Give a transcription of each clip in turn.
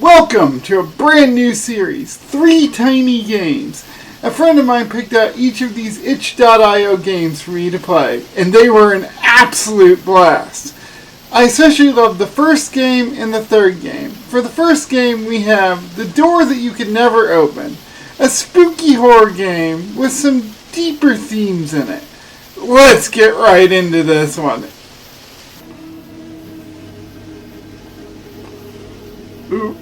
Welcome to a brand new series, 3 Tiny Games. A friend of mine picked out each of these itch.io games for me to play, and they were an absolute blast. I especially loved the first game and the third game. For the first game, we have The Door That You Could Never Open, a spooky horror game with some deeper themes in it. Let's get right into this one. Ooh.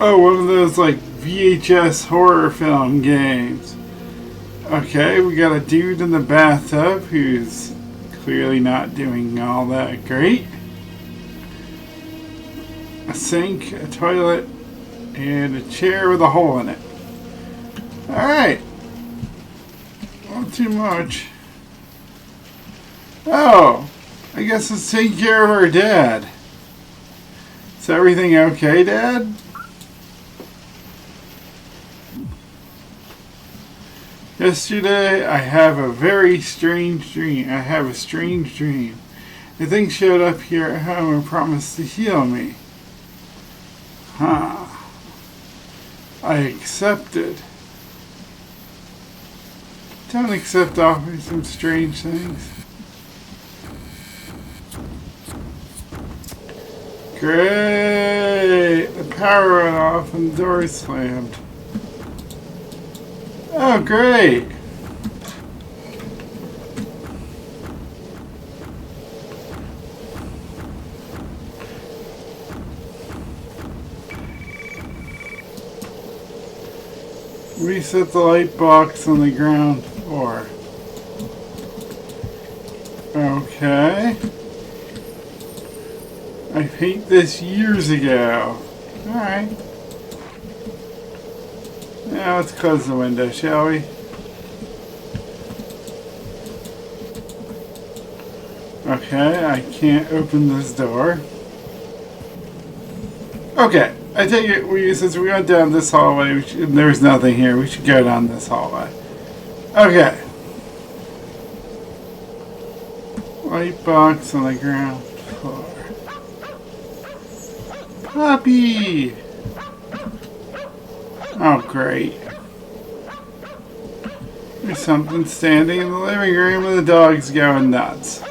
Oh, one of those like VHS horror film games. Okay, we got a dude in the bathtub who's clearly not doing all that great. A sink, a toilet, and a chair with a hole in it. Alright. Not too much. Oh, I guess let's take care of our dad. Is everything okay, Dad? Yesterday, I have a very strange dream. I have a strange dream. The thing showed up here at home and promised to heal me. Huh. I accepted. Don't accept offers from strange things. Great! The power went off and the door slammed. Oh, great! Reset the light box on the ground floor. Okay. I painted this years ago. Alright. Now let's close the window, shall we? Okay, I can't open this door. Okay, I take it since we went down this hallway, there's nothing here, we should go down this hallway. Okay. Light box on the ground floor. Puppy! Oh, great. There's something standing in the living room and the dog's going nuts.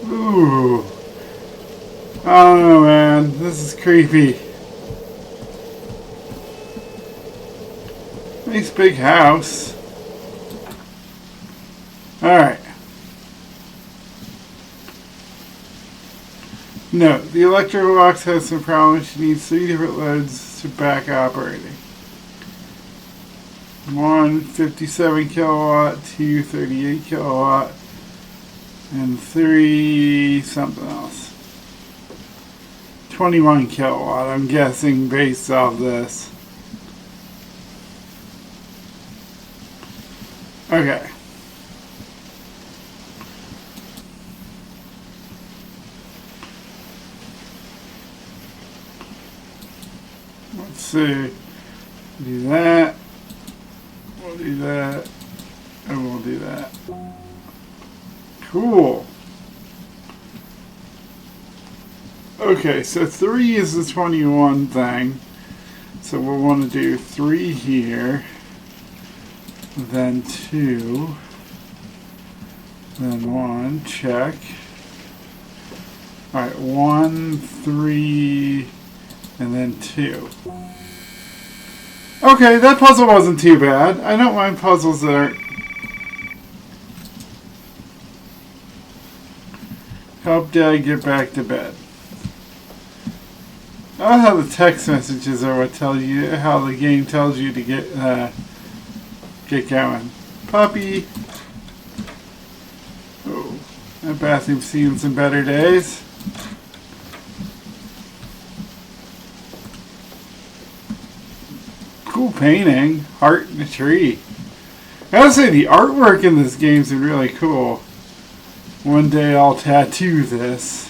Ooh. Oh, man. This is creepy. Nice big house. Alright. No, the electrical box has some problems. She needs 3 different loads to back operating. 1 57 kilowatt, 2 38 kilowatt, and 3 something else. 21 kilowatt, I'm guessing, based off this. Okay. Let's see. Do that. We'll do that. And we'll do that. Cool. Okay, so 3 is the 21 thing. So we'll want to do 3 here. Then 2. Then 1. Check. Alright, 1, 3... and then 2. Okay, that puzzle wasn't too bad. I don't mind puzzles that aren't... Help Dad get back to bed. I love how the text messages are what tell you how the game tells you to get going. Puppy! Oh, that bathroom's seen some better days. Cool painting. Heart in a tree. I gotta say, the artwork in this game's been really cool. One day I'll tattoo this.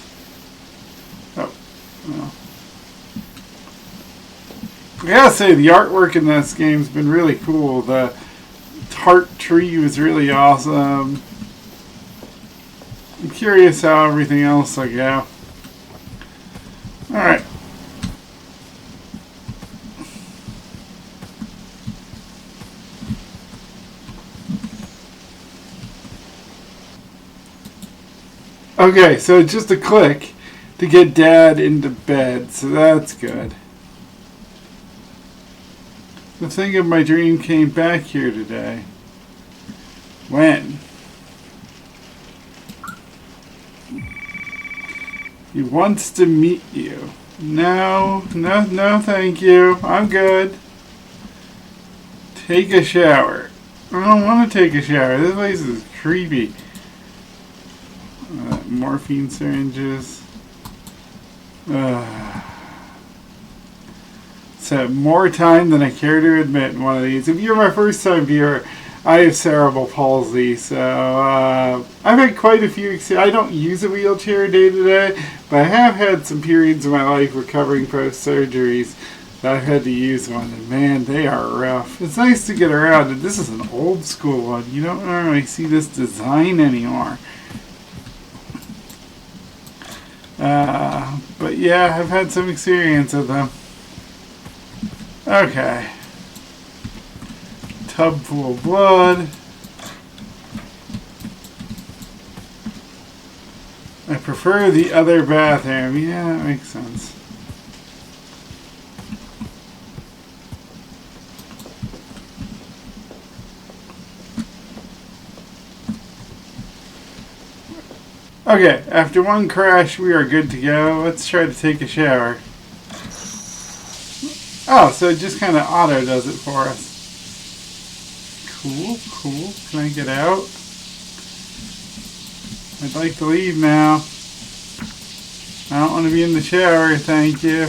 Oh, well. I gotta say, the artwork in this game's been really cool. The heart tree was really awesome. I'm curious how everything else will go. Alright. Okay, so just a click to get Dad into bed, so that's good. The thing of my dream came back here today. When? He wants to meet you. No, thank you. I'm good. Take a shower. I don't want to take a shower. This place is creepy. Morphine syringes. So more time than I care to admit in one of these. If you're my first time viewer, I have cerebral palsy, so I've had quite a few. I don't use a wheelchair day to day, but I have had some periods in my life recovering post surgeries that I've had to use one, and man, they are rough. It's nice to get around, and this is an old school one. You don't normally see this design anymore. But yeah, I've had some experience with them. Okay. Tub full of blood. I prefer the other bathroom. Yeah, that makes sense. Okay, after one crash, we are good to go. Let's try to take a shower. Oh, so it just kind of auto does it for us. Cool, cool. Can I get out? I'd like to leave now. I don't want to be in the shower, thank you.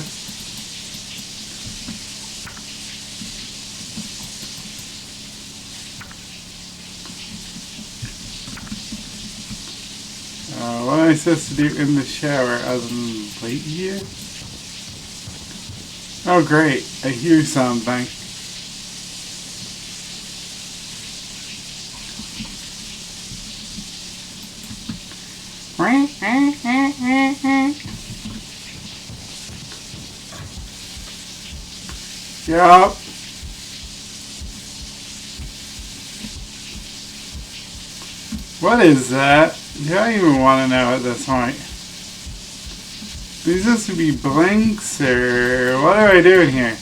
What am I supposed to do in the shower other than wait here? Oh great, I hear something. Yup. What is that? Do I even want to know at this point? These supposed to be blinks, or what am I doing here?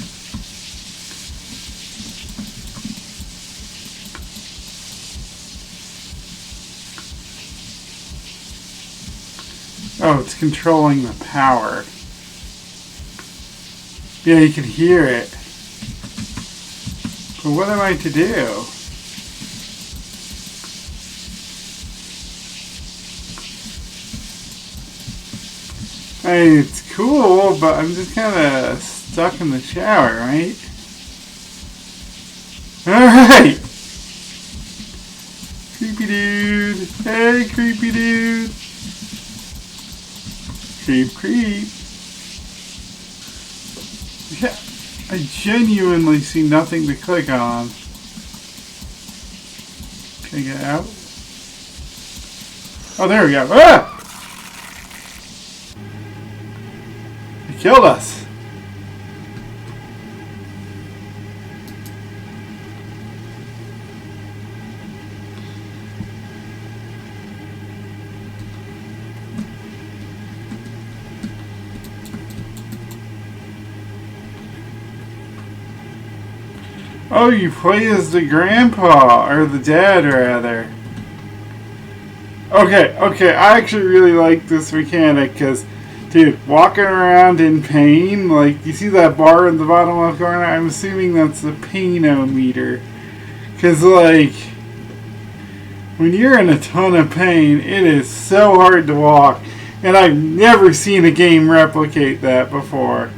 Oh, it's controlling the power. Yeah, you can hear it. But what am I to do? I mean, it's cool, but I'm just kind of stuck in the shower, right? Alright! Creepy dude! Hey, creepy dude! Creep, creep! Yeah, I genuinely see nothing to click on. Can I get out? Oh, there we go. Ah! Killed us. Oh, you play as the grandpa, or the dad rather. Okay, I actually really like this mechanic because dude, walking around in pain, like, you see that bar in the bottom left corner? I'm assuming that's the pain-o-meter. Because, like, when you're in a ton of pain, it is so hard to walk. And I've never seen a game replicate that before.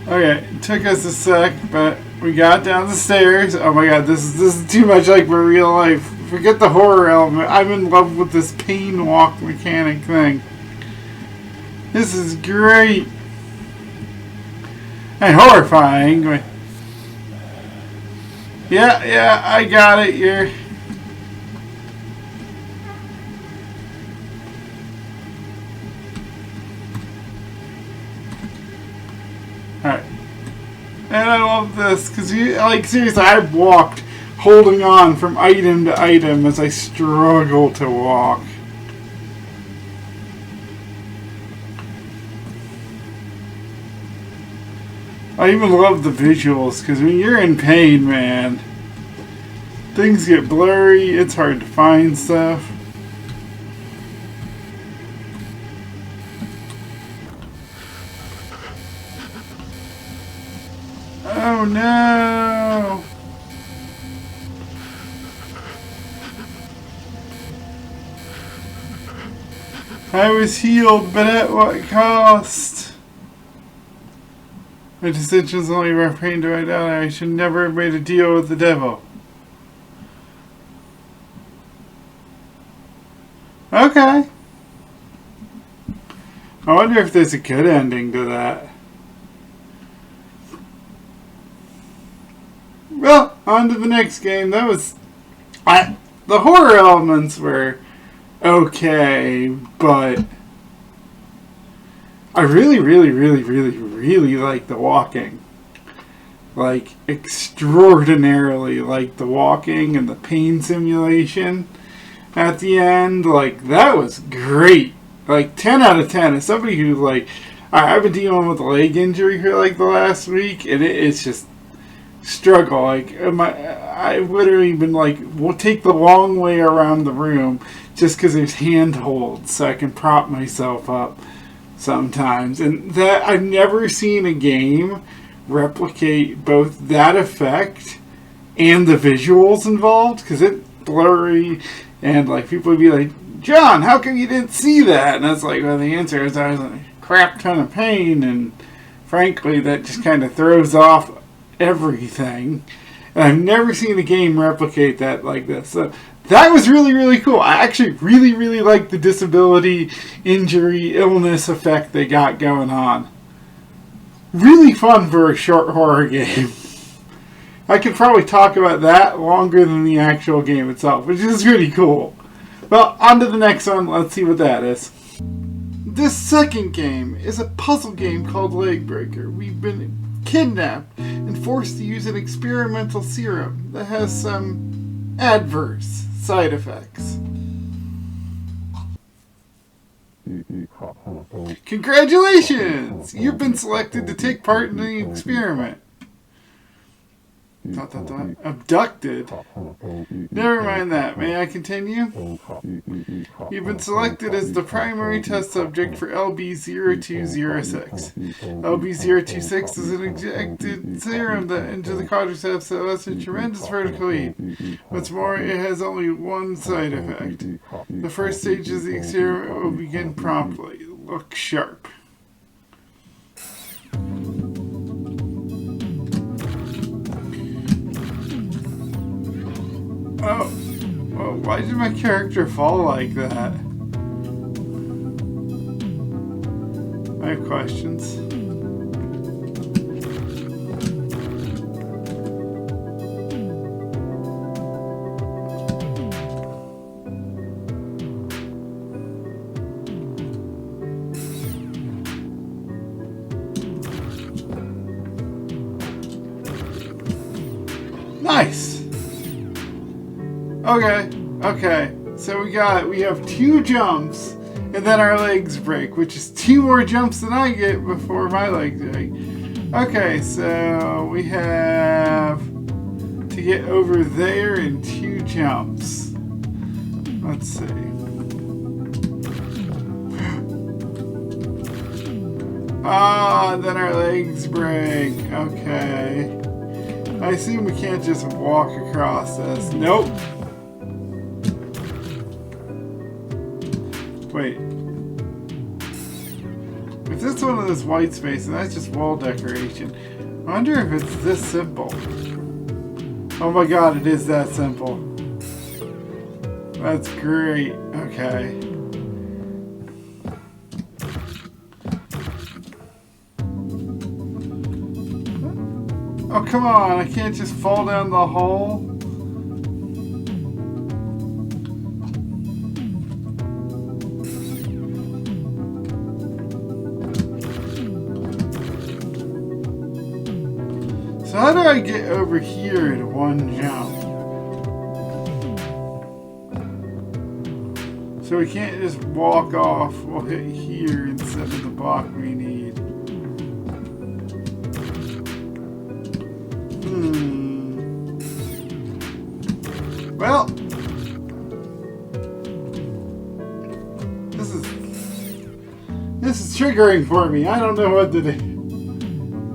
Okay, it took us a sec, but we got down the stairs. Oh my god, this is too much like my real life. Forget the horror element. I'm in love with this pain walk mechanic thing. This is great. And horrifying. Yeah, I got it. You're... Alright. And I love this, because like, seriously, I've walked holding on from item to item as I struggle to walk. I even love the visuals, because when you're in pain, man, things get blurry, it's hard to find stuff. Oh no! I was healed, but at what cost? My decisions only rough pain to write out. I should never have made a deal with the devil. Okay. I wonder if there's a good ending to that. Well, on to the next game. That was... the horror elements were okay, but I really like the walking. Like, extraordinarily like the walking and the pain simulation at the end. Like, that was great. Like, 10 out of 10. As somebody who, like, I've been dealing with a leg injury for, like, the last week, and it's just struggle. Like, I've literally been like, we'll take the long way around the room just because there's handholds so I can prop myself up sometimes. And that, I've never seen a game replicate both that effect and the visuals involved, because it's blurry, and like people would be like, John, how come you didn't see that? And that's like, well, the answer is I was in a crap ton of pain, and frankly that just kind of throws off everything. And I've never seen a game replicate that like this. So that was really cool. I actually really like the disability, injury, illness effect they got going on. Really fun for a short horror game. I could probably talk about that longer than the actual game itself, which is really cool. Well, on to the next one. Let's see what that is. This second game is a puzzle game called Legbreaker. We've been kidnapped and forced to use an experimental serum that has some adverse side effects. Congratulations! You've been selected to take part in the experiment. Abducted? Never mind that. May I continue? You've been selected as the primary test subject for LB0206. LB026 is an injected serum that into the quadriceps that has a tremendous vertical leap. What's more, it has only one side effect. The first stage of the experiment will begin promptly. Look sharp. Oh, well, why did my character fall like that? I have questions. Nice! Okay, so we have 2 jumps, and then our legs break, which is 2 more jumps than I get before my legs break. Okay, so we have to get over there in 2 jumps. Let's see. Then our legs break. Okay. I assume we can't just walk across this. Nope. Wait. If this is one of those white spaces, that's just wall decoration. I wonder if it's this simple. Oh my god, it is that simple. That's great. Okay. Oh, come on. I can't just fall down the hole. So how do I get over here in one jump? So we can't just walk off. We'll hit here instead of the block we need. Well, this is triggering for me. I don't know what to do.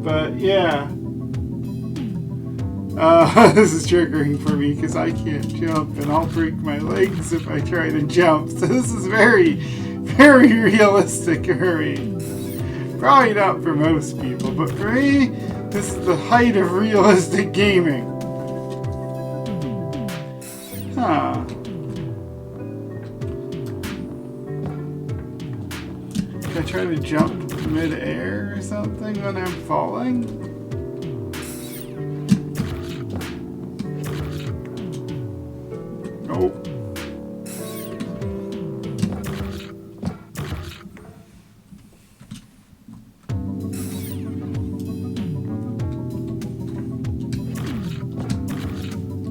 But yeah. This is triggering for me because I can't jump and I'll break my legs if I try to jump. So this is very, very realistic for me. Probably not for most people, but for me, this is the height of realistic gaming. Huh. Can I try to jump mid-air or something when I'm falling? Nope.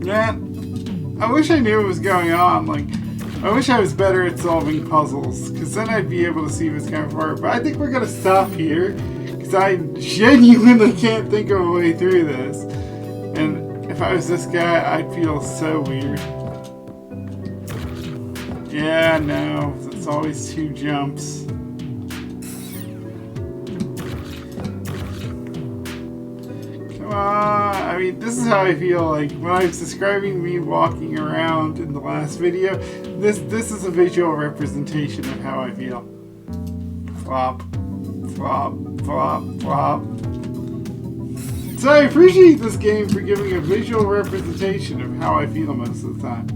Man, I wish I knew what was going on. Like, I wish I was better at solving puzzles, because then I'd be able to see what's going for it. But I think we're going to stop here, because I genuinely can't think of a way through this. And if I was this guy, I'd feel so weird. Yeah, no, it's always 2 jumps. Come on, I mean, this is how I feel like when I was describing me walking around in the last video. This is a visual representation of how I feel. Flop, flop, flop, flop. So I appreciate this game for giving a visual representation of how I feel most of the time.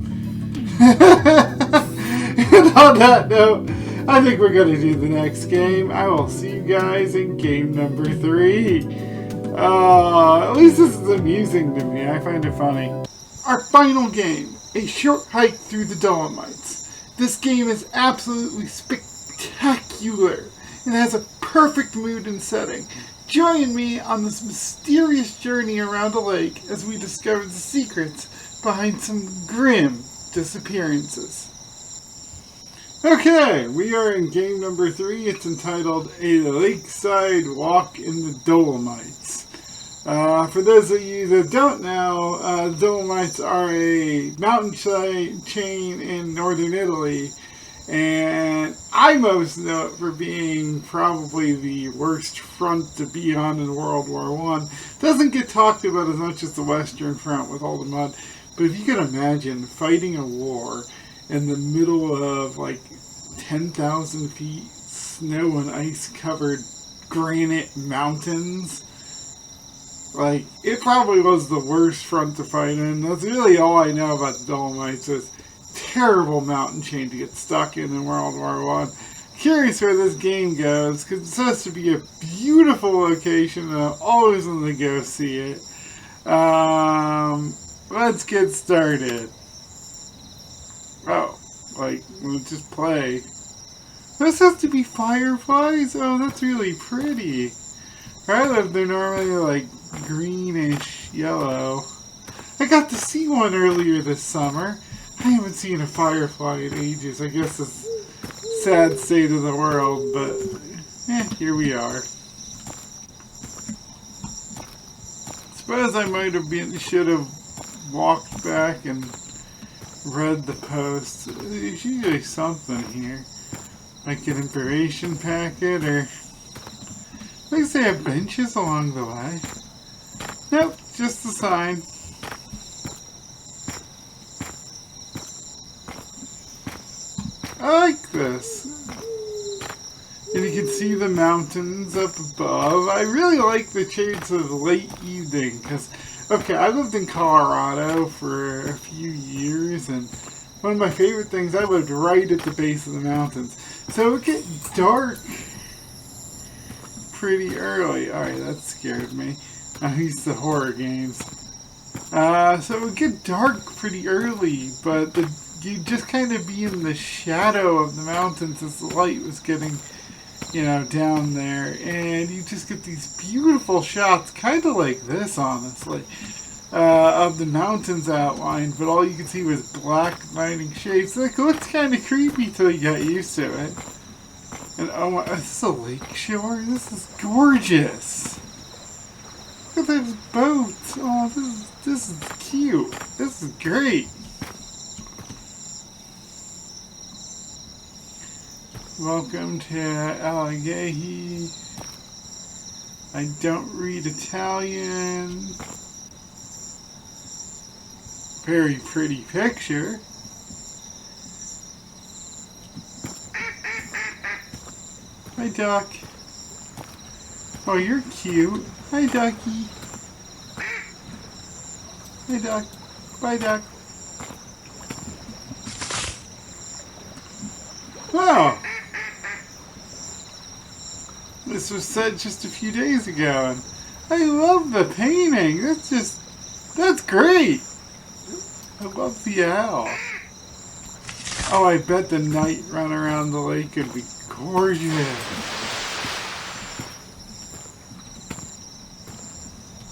And on that note, I think we're going to do the next game. I will see you guys in game number 3. At least this is amusing to me. I find it funny. Our final game, a short hike through the Dolomites. This game is absolutely spectacular and has a perfect mood and setting. Join me on this mysterious journey around a lake as we discover the secrets behind some grim disappearances. Okay, we are in game number 3. It's entitled A Lakeside Walk in the Dolomites. For those of you that don't know, the Dolomites are a mountain chain in northern Italy, and I most know it for being probably the worst front to be on in World War I. Doesn't get talked about as much as the Western Front with all the mud, but if you can imagine fighting a war in the middle of like 10,000 feet snow and ice covered granite mountains, like, it probably was the worst front to fight in. That's really all I know about the Dolomites. Is terrible mountain chain to get stuck in World War I. Curious where this game goes, because it's supposed to be a beautiful location and I always want to go see it. Let's get started. Oh, like, we'll just play. This has to be fireflies? Oh, that's really pretty. I live there normally like greenish yellow. I got to see one earlier this summer. I haven't seen a firefly in ages. I guess it's a sad state of the world, but here we are. Suppose I should have walked back and read the post. There's usually something here. Like an information packet, or I think they have benches along the way. Nope, just a sign. I like this. And you can see the mountains up above. I really like the shades of late evening, because, okay, I lived in Colorado for a few years, and one of my favorite things, I lived right at the base of the mountains. So it would get dark pretty early. Alright, that scared me. At least the horror games. So it would get dark pretty early, but you'd just kind of be in the shadow of the mountains as the light was getting, down there. And you just get these beautiful shots, kind of like this, honestly, of the mountains outlined, but all you could see was black lighting shapes. Like, it looks kind of creepy till you got used to it. And oh my, this is a lake shore? This is gorgeous. Look at those boats. Oh, this is cute. This is great. Welcome to Allegheny. I don't read Italian. Very pretty picture. Hi, duck. Oh, you're cute. Hi, ducky. Hi, duck. Bye, duck. Wow. This was said just a few days ago, and I love the painting. That's great. I love the owl. Oh, I bet the night run around the lake would be gorgeous.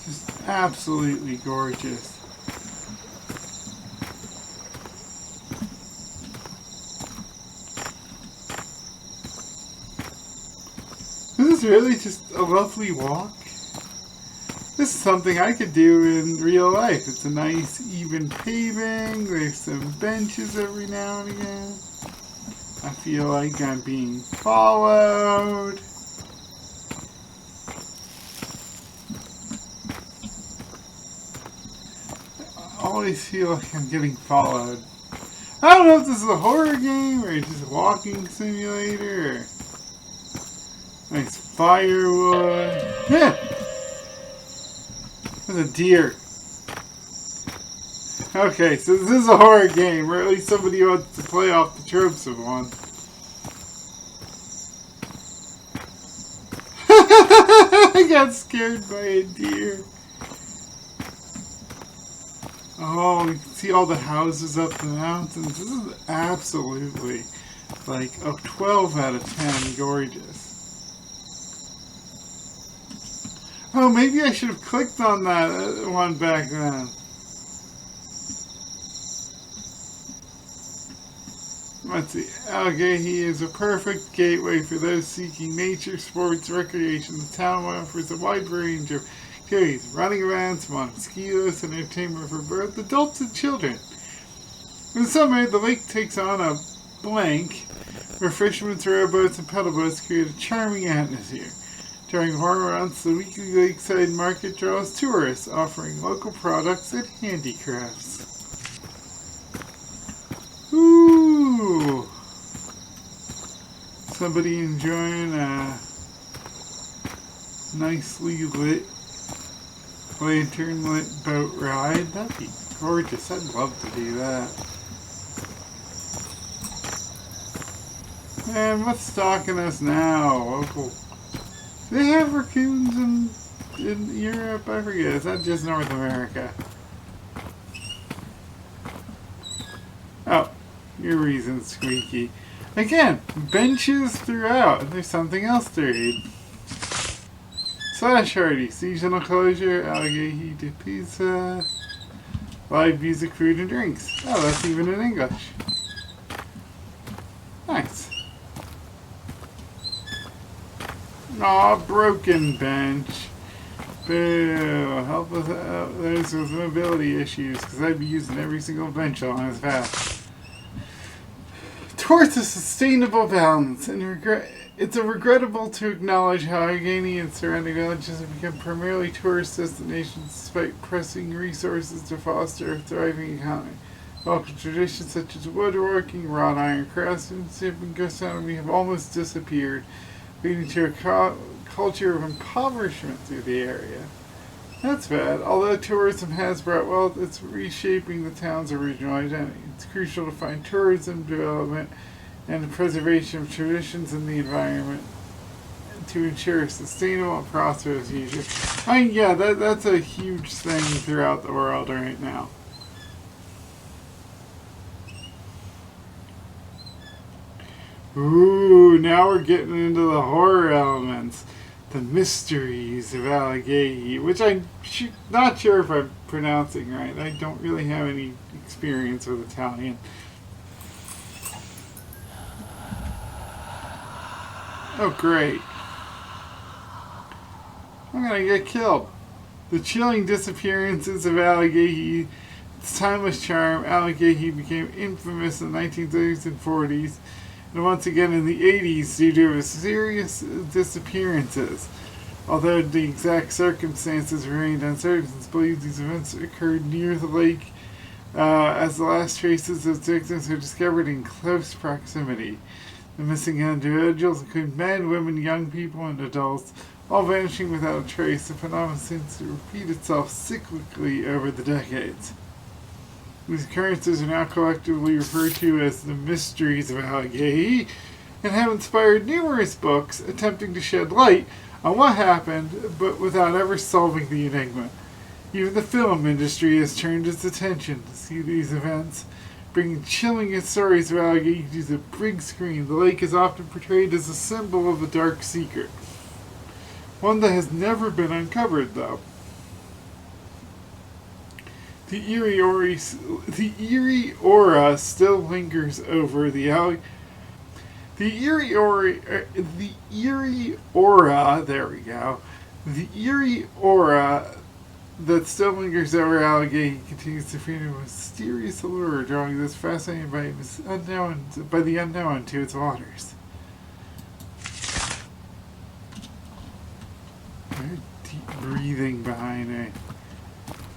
Just absolutely gorgeous. This is really just a lovely walk. This is something I could do in real life. It's a nice even paving. There's some benches every now and again. I feel like I'm being followed. I always feel like I'm getting followed. I don't know if this is a horror game or just a walking simulator. Or nice firewood. Yeah. There's a deer. Okay, so this is a horror game, or at least somebody wants to play off the tropes of one. I got scared by a deer. Oh, you can see all the houses up the mountains. This is absolutely like a 12 out of 10 gorgeous. Oh, maybe I should have clicked on that one back then. Let's see. Allegheny is a perfect gateway for those seeking nature, sports, recreation. The town offers a wide range of activities, running events, mosquitoes, and entertainment for both adults and children. In summer, the lake takes on a blank where fishermen, rowboats, and pedal boats create a charming atmosphere. During warmer months, the weekly lakeside market draws tourists, offering local products and handicrafts. Ooh! Somebody enjoying a nicely lit, lantern-lit boat ride. That'd be gorgeous. I'd love to do that. Man, what's stalking us now? Local. Do they have raccoons in Europe? I forget. Is that just North America? Oh, your reason's squeaky. Again, benches throughout. There's something else to read. Slash Hardy, seasonal closure, Allegheny to Pizza, live music, food, and drinks. Oh, that's even in English. Nice. Aw, broken bench. Boo. Help with those with mobility issues, because I'd be using every single bench along this path. Towards a sustainable balance, and it's regrettable to acknowledge how Allegheny and surrounding villages have become primarily tourist destinations despite pressing resources to foster a thriving economy. Local traditions such as woodworking, wrought iron craftsmanship, and gastronomy have almost disappeared, leading to a culture of impoverishment through the area. That's bad. Although tourism has brought wealth, it's reshaping the town's original identity. It's crucial to find tourism development and the preservation of traditions in the environment to ensure sustainable and prosperous future. I mean, yeah, that's a huge thing throughout the world right now. Ooh, now we're getting into the horror elements. The Mysteries of Allegheny, which I'm not sure if I'm pronouncing right. I don't really have any experience with Italian. Oh, great. I'm gonna get killed. The chilling disappearances of Allegheny, its timeless charm. Allegheny became infamous in the 1930s and 40s, and once again in the 80s due to mysterious disappearances. Although the exact circumstances remained uncertain, it's believed these events occurred near the lake, as the last traces of victims were discovered in close proximity. The missing individuals include men, women, young people, and adults, all vanishing without a trace. The phenomenon seems to repeat itself cyclically over the decades. These occurrences are now collectively referred to as the Mysteries of Allegheny, and have inspired numerous books attempting to shed light on what happened, but without ever solving the enigma. Even the film industry has turned its attention to see these events, bringing chilling stories of Allegheny to the big screen. The lake is often portrayed as a symbol of a dark secret, one that has never been uncovered, though. The eerie aura still lingers over the Allegheny. The eerie aura, there we go. The eerie aura that still lingers over Allegheny continues to feed a mysterious allure, drawing this fascinating by the unknown to its waters. Very deep breathing behind me.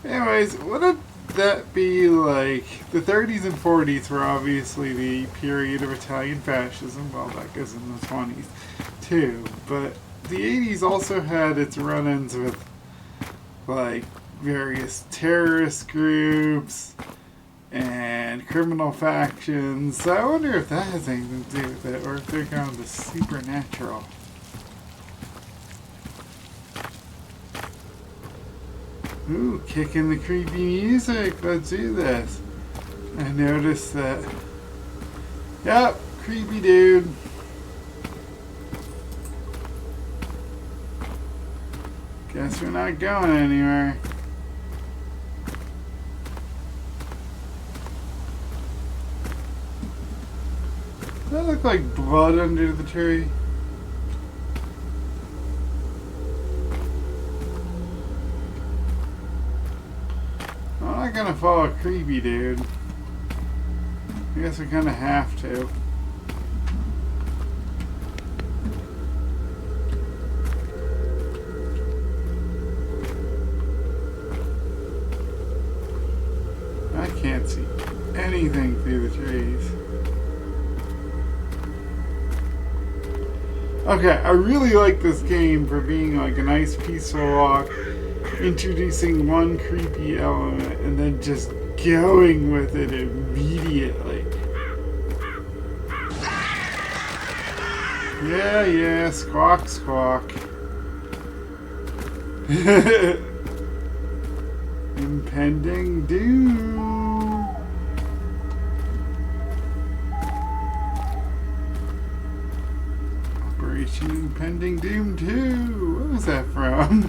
Anyways, wouldn't that be like the 30s and 40s were obviously the period of Italian fascism? Well, that goes in the 20s too, but the 80s also had its run-ins with like various terrorist groups and criminal factions. So I wonder if that has anything to do with it, or if they're going to supernatural. Ooh, kicking the creepy music. Let's do this. I noticed that. Yep, creepy dude. Guess we're not going anywhere. Does that look like blood under the tree? I'm not gonna follow a creepy dude. I guess we kinda have to. I can't see anything through the trees. Okay, I really like this game for being like a nice peaceful walk, introducing one creepy element and then just going with it immediately. Yeah, squawk, squawk. Impending doom. Operation Impending Doom 2. What was that from?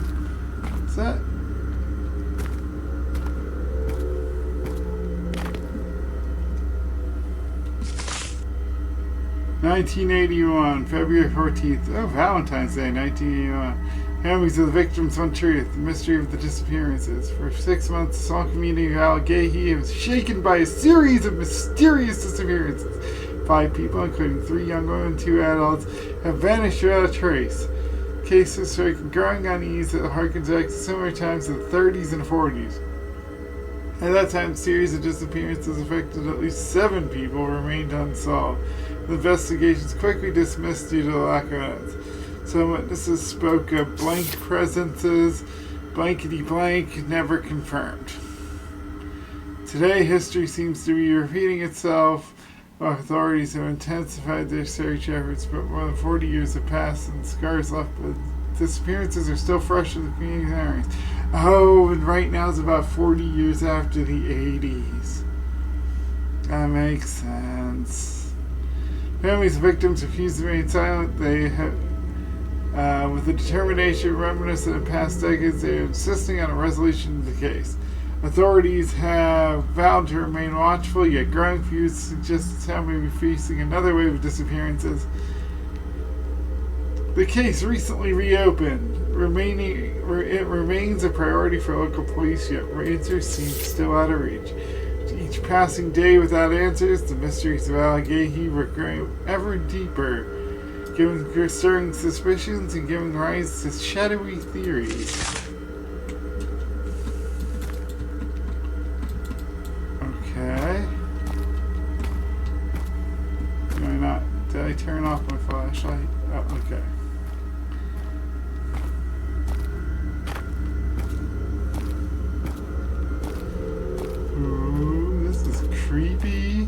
Is that? (1981) February 14th. Oh, Valentine's Day, 1981. Families of the victims want truth. The mystery of the disappearances. For 6 months, the small community of Allegheny was shaken by a series of mysterious disappearances. 5 people, including 3 young women and 2 adults, have vanished without a trace. Cases striking growing unease that harkens back to similar times in the 30s and 40s. At that time, a series of disappearances affected at least 7 people remained unsolved. The investigations quickly dismissed due to the lack of evidence. Some witnesses spoke of blank presences, blankety blank, never confirmed. Today, history seems to be repeating itself. Authorities have intensified their search efforts, but more than 40 years have passed and scars left by disappearances are still fresh in the community's memories. Oh, and right now it's about 40 years after the 80s. That makes sense. Families of victims refuse to remain silent. They have, with the determination reminiscent of past decades, they are insisting on a resolution of the case. Authorities have vowed to remain watchful, yet growing fears suggest the town may be facing another wave of disappearances. The case recently reopened. It remains a priority for local police, yet answers seem still out of reach. Each passing day without answers, the mysteries of Allegheny were growing ever deeper, stirring suspicions and giving rise to shadowy theories. Okay. Did I turn off my flashlight? Oh, okay. Ooh, this is creepy.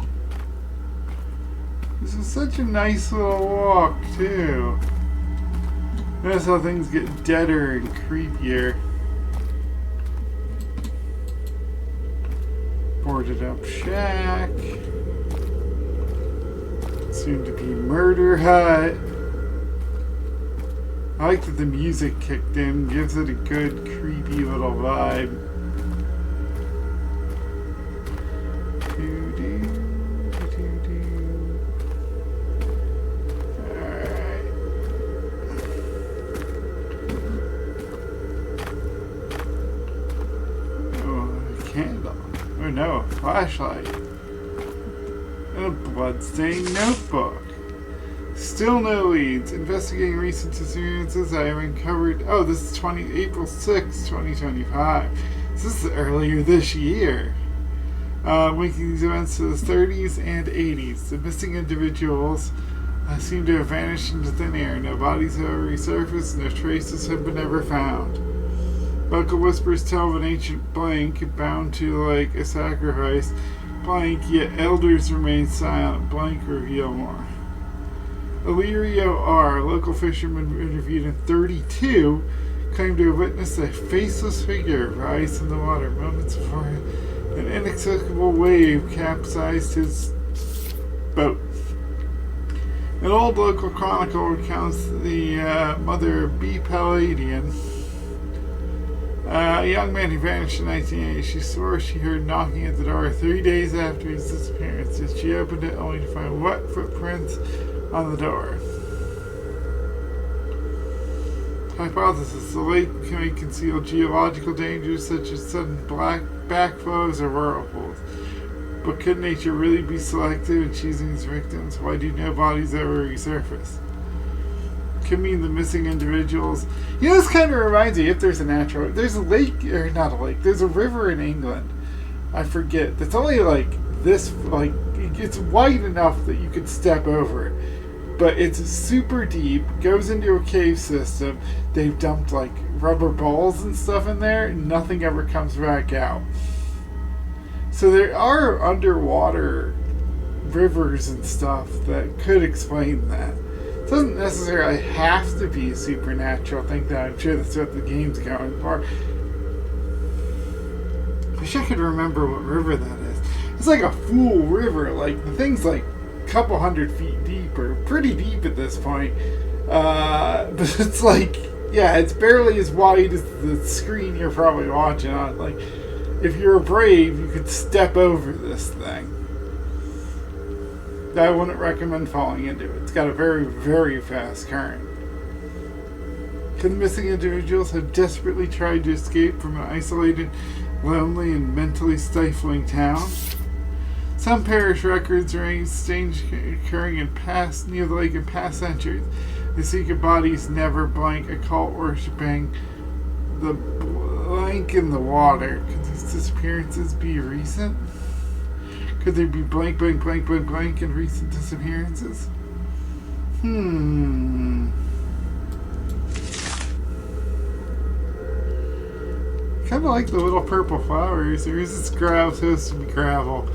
This is such a nice little walk, too. Notice how things get deader and creepier. Boarded up shack. Soon to be murder hut. I like that the music kicked in, gives it a good creepy little vibe. Alright. Oh, a candle. Oh no, a flashlight. And a bloodstained notebook. Still no leads. Investigating recent disappearances, I have uncovered. Oh, this is April 6, 2025. This is earlier this year. Linking these events to the 30s and 80s. The missing individuals seem to have vanished into thin air. No bodies have resurfaced. No traces have been ever found. Local whispers tell of an ancient blank bound to like a sacrifice. Blank, yet elders remain silent. Blank reveal more. Illyrio R., local fisherman interviewed in 32, claimed to have witnessed a faceless figure rise from the water moments before an inexplicable wave capsized his boat. An old local chronicle recounts the mother of B. Palladian, a young man who vanished in 1980. She swore she heard knocking at the door 3 days after his disappearance. She opened it only to find wet footprints on the door. Hypothesis: the lake may conceal geological dangers such as sudden backflows or whirlpools. But could nature really be selective in choosing its victims? Why do no bodies ever resurface? Could mean the missing individuals. You know, this kind of reminds me, if there's a lake, or not a lake, there's a river in England, I forget, that's only like this, like, it's wide enough that you could step over it. But it's super deep, goes into a cave system. They've dumped like rubber balls and stuff in there, and nothing ever comes back out. So there are underwater rivers and stuff that could explain that. It doesn't necessarily have to be a supernatural thing, that I'm sure that's what the game's going for. I wish I could remember what river that is. It's like a full river, like the thing's like a couple 100 feet deep, or pretty deep at this point. But it's like, yeah, it's barely as wide as the screen you're probably watching on. Like, if you're brave, you could step over this thing. I wouldn't recommend falling into it. It's got a very, very fast current. Could the missing individuals have desperately tried to escape from an isolated, lonely, and mentally stifling town? Some parish records remain strange occurring near the lake in past centuries. The secret bodies never blank, a cult worshipping the blank in the water. Could these disappearances be recent? Could there be blank, blank, blank, blank, blank in recent disappearances? Kind of like the little purple flowers. Or is this gravel supposed to be gravel?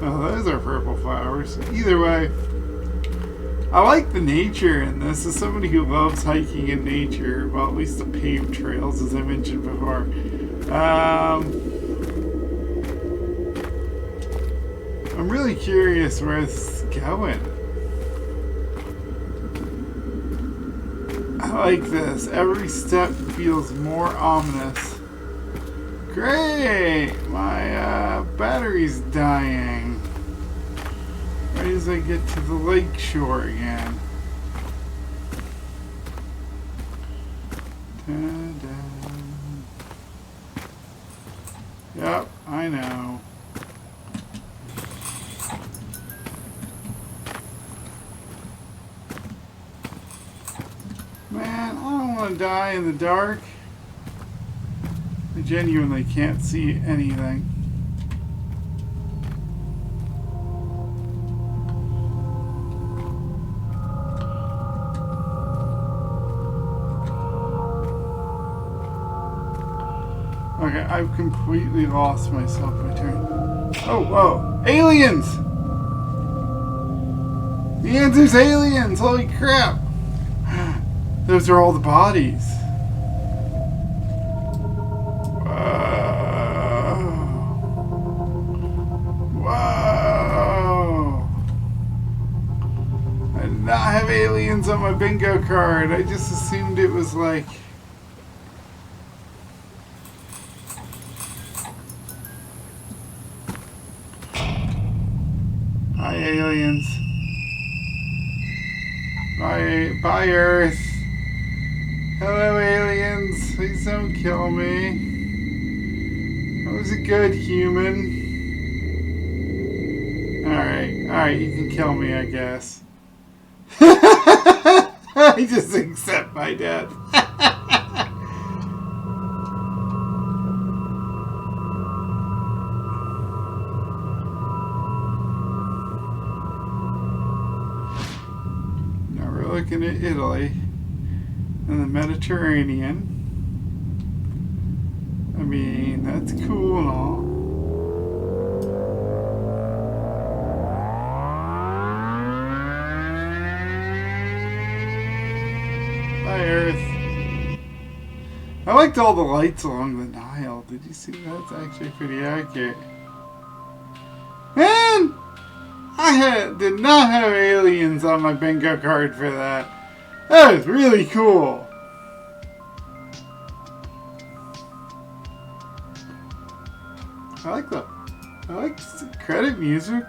Oh, those are purple flowers. Either way, I like the nature in this. As somebody who loves hiking in nature, well, at least the paved trails, as I mentioned before. I'm really curious where this is going. I like this. Every step feels more ominous. Great! My battery's dying. Right as I get to the lake shore again. Ta-da. Yep, I know. Man, I don't want to die in the dark. I genuinely can't see anything. Okay, I've completely lost myself my turn. Oh, whoa. Aliens! The answer's aliens! Holy crap! Those are all the bodies. Whoa. I did not have aliens on my bingo card. I just assumed it was like... Hi, aliens. Bye, Earth. Hello, aliens. Please don't kill me. I was a good human. Alright, you can kill me, I guess. I just accept my death. Now we're looking at Italy and the Mediterranean. I mean, that's cool and all. Bye, Earth. I liked all the lights along the Nile. Did you see that? It's actually pretty accurate. Man! Did not have aliens on my bingo card for that. That was really cool. I like that. I like the credit music.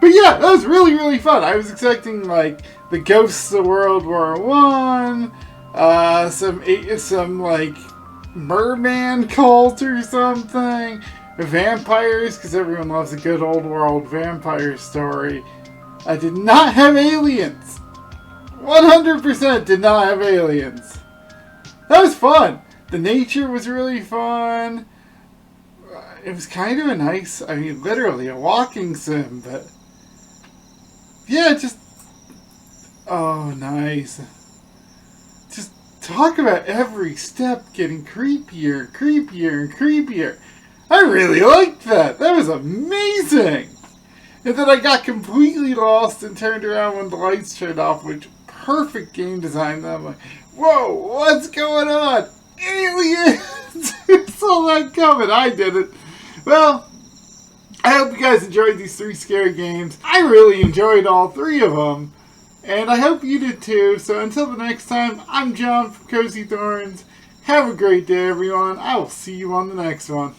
But yeah, that was really, really fun. I was expecting like the ghosts of World War One, some like merman cult or something, vampires, because everyone loves a good old world vampire story. I did not have aliens. 100% did not have aliens. That was fun. The nature was really fun. It was kind of a nice, I mean, literally a walking sim, but yeah, just, oh, nice. Just talk about every step getting creepier, creepier, and creepier. I really liked that. That was amazing. And then I got completely lost and turned around when the lights turned off, which perfect game design. I'm like, whoa, what's going on? Aliens! Saw that coming. I didn't. Well, I hope you guys enjoyed these 3 scary games. I really enjoyed all 3 of them. And I hope you did too. So until the next time, I'm John from Cozy Thorns. Have a great day, everyone. I will see you on the next one.